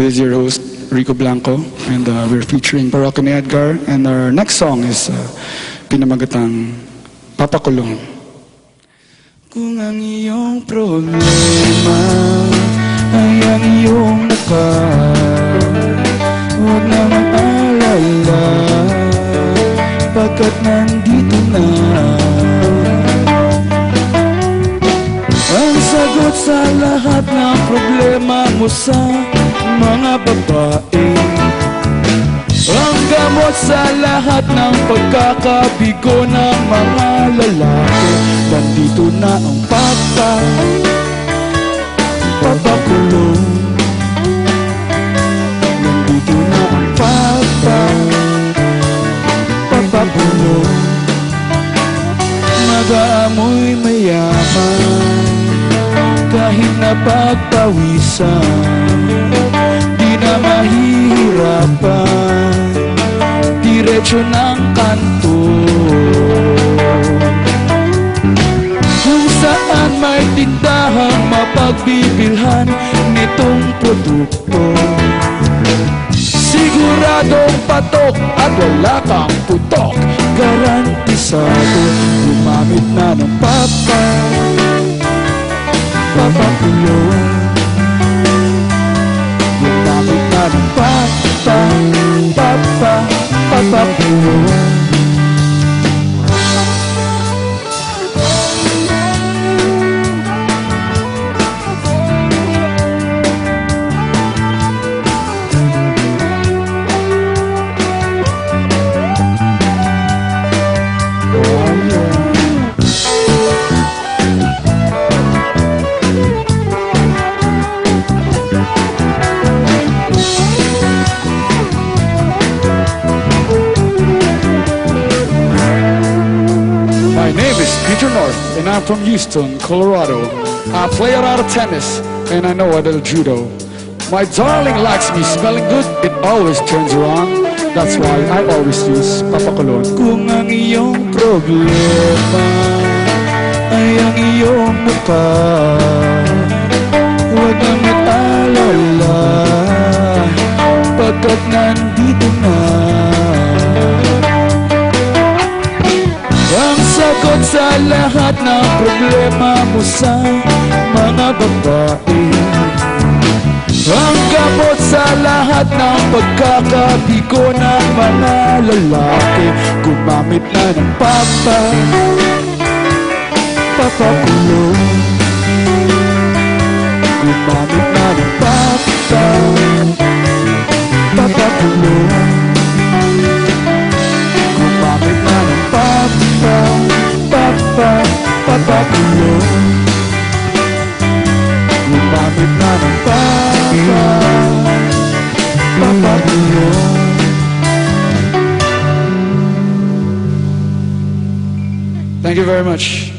This is your host, Rico Blanco, and we're featuring Parokya ni Edgar, and our next song is pinamagatang Papakulong. Kung ang iyong problema ay ang iyong mukha, huwag na mag-alala, pagkat nandito na ang sagot sa lahat ng problema mo sa mga babae, ang gamot sa lahat ng pagkakabigo ng mga lalaki. Nandito na ang papakulong. Nandito na ang papakulong. Mag-aamoy mayaman kahit napagpawisan, di na mahihirapan, diretso ng kanto. Kung saan may tindahang mapagbibilhan nitong produkto, siguradong patok at wala kang putok, garantisado gumamit na ng papakulong. Gumamit na ng papakulong. And I'm from Houston, Colorado. I play a lot of tennis, and I know a little judo. My darling likes me smelling good, it always turns around. That's why I always use Papakulong. Kung ang iyong problema ay ang iyong mukha, huwag na mag-alala, pagkat nandito na ang sagot sa lahat ng problema mo sa mga babae, ang gamot sa lahat ng pagkakabigo ng mga lalaki. Gumamit na ng papakulong. Gumamit na ng papakulong. Gumamit na ng papakulong. Gumamit na ng papakulong. Thank you very much.